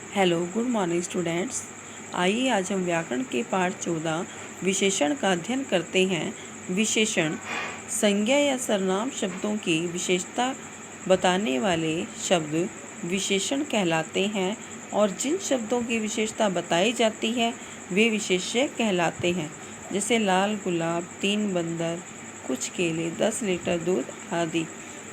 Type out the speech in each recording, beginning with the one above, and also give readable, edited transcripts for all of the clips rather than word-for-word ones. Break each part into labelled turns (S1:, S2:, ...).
S1: Hello, good morning students. आइए आज हम व्याकरण के पाठ 14 विशेषण का अध्ययन करते हैं। विशेषण संज्ञा या सर्वनाम शब्दों की विशेषता बताने वाले शब्द विशेषण कहलाते हैं और जिन शब्दों की विशेषता बताई जाती है वे विशेष्य कहलाते हैं। जैसे लाल गुलाब, 3 बंदर, कुछ केले, 10 लीटर दूध आदि।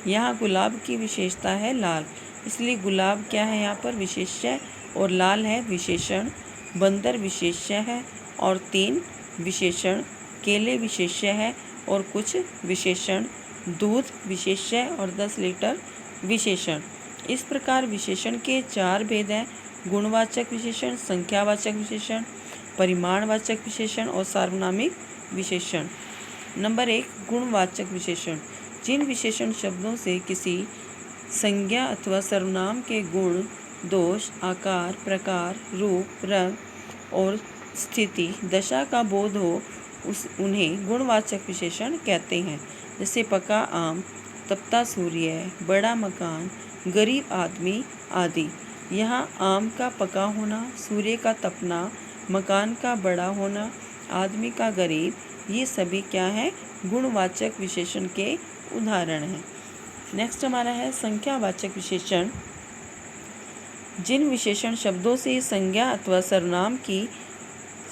S1: यहाँ गुलाब की विशेषता है लाल, इसलिए गुलाब क्या है यहाँ पर विशेष्य और लाल है विशेषण। बंदर विशेष्य है और 3 विशेषण। केले विशेष्य है और कुछ विशेषण। दूध विशेष्य और 10 लीटर विशेषण। इस प्रकार विशेषण के 4 भेद हैं: गुणवाचक विशेषण, संख्यावाचक विशेषण, परिमाणवाचक विशेषण और सार्वनामिक विशेषण। नंबर 1, गुणवाचक विशेषण। जिन विशेषण शब्दों से किसी संज्ञा अथवा सर्वनाम के गुण, दोष, आकार, प्रकार, रूप, रंग और स्थिति, दशा का बोध हो उन्हें गुणवाचक विशेषण कहते हैं। जैसे पका आम, तपता सूर्य, बड़ा मकान, गरीब आदमी आदि। यहाँ आम का पका होना, सूर्य का तपना, मकान का बड़ा होना, आदमी का गरीब, ये सभी क्या है गुणवाचक विशेषण के उदाहरण हैं। नेक्स्ट हमारा है संख्यावाचक विशेषण। जिन विशेषण शब्दों से संज्ञा अथवा सर्वनाम की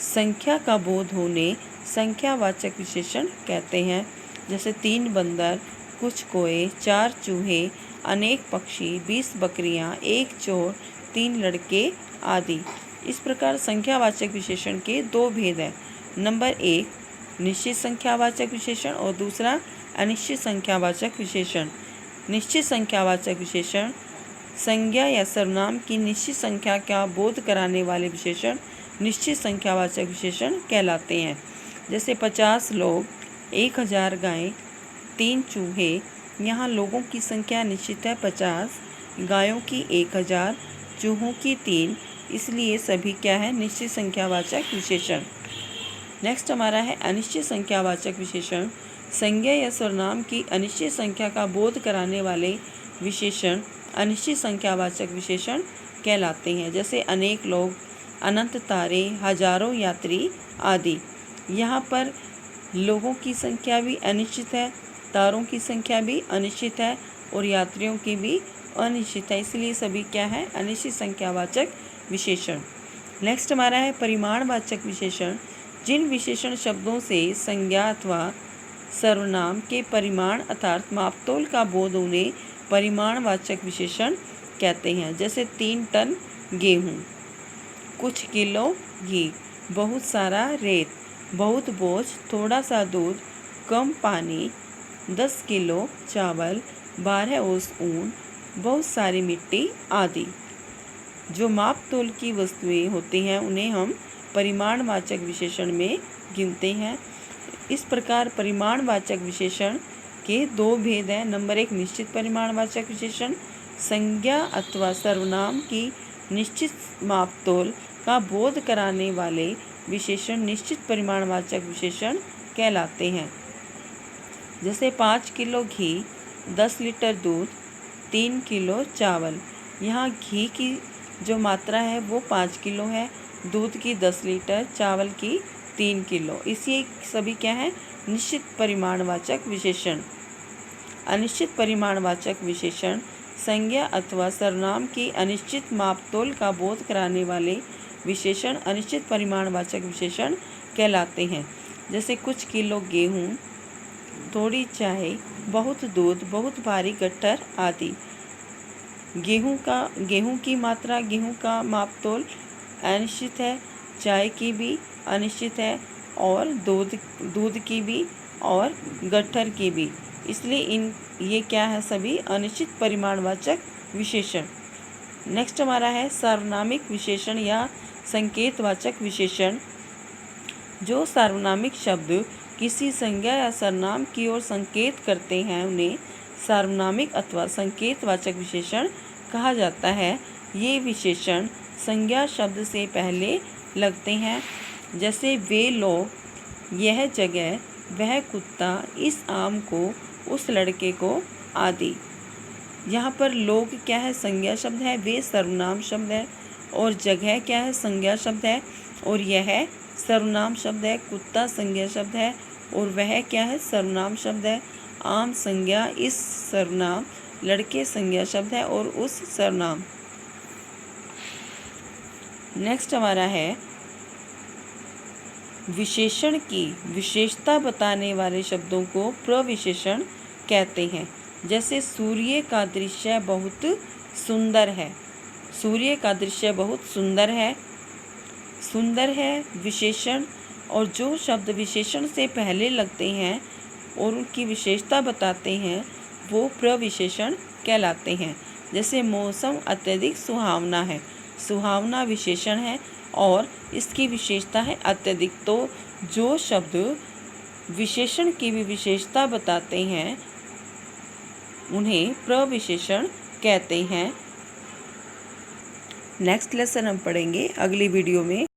S1: संख्या का बोध होने संख्यावाचक विशेषण कहते हैं। जैसे 3 बंदर, कुछ कोए, 4 चूहे, अनेक पक्षी, 20 बकरियां, 1 चोर, 3 लड़के आदि। इस प्रकार संख्यावाचक विशेषण के 2 भेद हैं। नंबर 1, निश्चित संख्यावाचक विशेषण और दूसरा अनिश्चित संख्यावाचक विशेषण। निश्चित संख्यावाचक विशेषण संज्ञा या सर्वनाम की निश्चित संख्या का बोध कराने वाले विशेषण निश्चित संख्यावाचक विशेषण कहलाते हैं। जैसे 50 लोग, 1000 गायें, 3 चूहे। यहाँ लोगों की संख्या निश्चित है 50, गायों की 1000, चूहों की 3, इसलिए सभी क्या है निश्चित संख्यावाचक विशेषण। नेक्स्ट हमारा है अनिश्चित संख्यावाचक विशेषण। संज्ञा या सर्वनाम की अनिश्चित संख्या का बोध कराने वाले विशेषण अनिश्चित संख्यावाचक विशेषण कहलाते हैं। जैसे अनेक लोग, अनंत तारे, हजारों यात्री आदि। यहाँ पर लोगों की संख्या भी अनिश्चित है, तारों की संख्या भी अनिश्चित है और यात्रियों की भी अनिश्चित है, इसलिए सभी क्या है अनिश्चित संख्यावाचक विशेषण। नेक्स्ट हमारा है परिमाणवाचक विशेषण। जिन विशेषण शब्दों से संज्ञा अथवा सर्वनाम के परिमाण अर्थात मापतोल का बोध उन्हें परिमाणवाचक विशेषण कहते हैं। जैसे 3 टन गेहूँ, कुछ किलो घी, बहुत सारा रेत, बहुत बोझ, थोड़ा सा दूध, कम पानी, 10 किलो चावल, 12 ओस ऊन, बहुत सारी मिट्टी आदि। जो माप तोल की वस्तुएं होती हैं उन्हें हम परिमाणवाचक विशेषण में गिनते हैं। इस प्रकार परिमाणवाचक विशेषण के 2 भेद हैं। नंबर 1, निश्चित परिमाणवाचक विशेषण। संज्ञा अथवा सर्वनाम की निश्चित मापतोल का बोध कराने वाले विशेषण निश्चित परिमाणवाचक विशेषण कहलाते हैं। जैसे 5 किलो घी, 10 लीटर दूध, 3 किलो चावल। यहाँ घी की जो मात्रा है वो 5 किलो है, दूध की 10 लीटर, चावल की 3 किलो। इसी सभी क्या है निश्चित परिमाणवाचक विशेषण। अनिश्चित परिमाणवाचक विशेषण संज्ञा अथवा सर्वनाम की अनिश्चित मापतोल का बोध कराने वाले विशेषण अनिश्चित परिमाणवाचक विशेषण कहलाते हैं। जैसे कुछ किलो गेहूँ, थोड़ी चाय, बहुत दूध, बहुत भारी गट्ठर आदि। गेहूँ की मात्रा, गेहूँ का मापतोल अनिश्चित है, चाय की भी अनिश्चित है और दूध की भी और गट्ठर की भी, इसलिए ये क्या है सभी अनिश्चित परिमाणवाचक विशेषण। नेक्स्ट हमारा है सार्वनामिक विशेषण या संकेतवाचक विशेषण। जो सार्वनामिक शब्द किसी संज्ञा या सर्वनाम की ओर संकेत करते हैं उन्हें सार्वनामिक अथवा संकेतवाचक विशेषण कहा जाता है। ये विशेषण संज्ञा शब्द से पहले लगते हैं। जैसे वे लोग, यह जगह, वह कुत्ता, इस आम को, उस लड़के को आदि। यहाँ पर लोग क्या है संज्ञा शब्द है, वे सर्वनाम शब्द है और जगह क्या है, संज्ञा शब्द है, और यह सर्वनाम शब्द है। कुत्ता संज्ञा शब्द है और वह क्या है, सर्वनाम शब्द है। आम संज्ञा, इस सर्वनाम, लड़के संज्ञा शब्द है और उस सर्वनाम। नेक्स्ट हमारा है विशेषण की विशेषता बताने वाले शब्दों को प्रविशेषण कहते हैं। जैसे सूर्य का दृश्य बहुत सुंदर है। सूर्य का दृश्य बहुत सुंदर है। सुंदर है विशेषण, और जो शब्द विशेषण से पहले लगते हैं और उनकी विशेषता बताते हैं वो प्रविशेषण कहलाते हैं। जैसे मौसम अत्यधिक सुहावना है। सुहावना विशेषण है और इसकी विशेषता है अत्यधिक। तो जो शब्द विशेषण की भी विशेषता बताते हैं उन्हें प्रविशेषण कहते हैं। नेक्स्ट लेसन हम पढ़ेंगे अगली वीडियो में।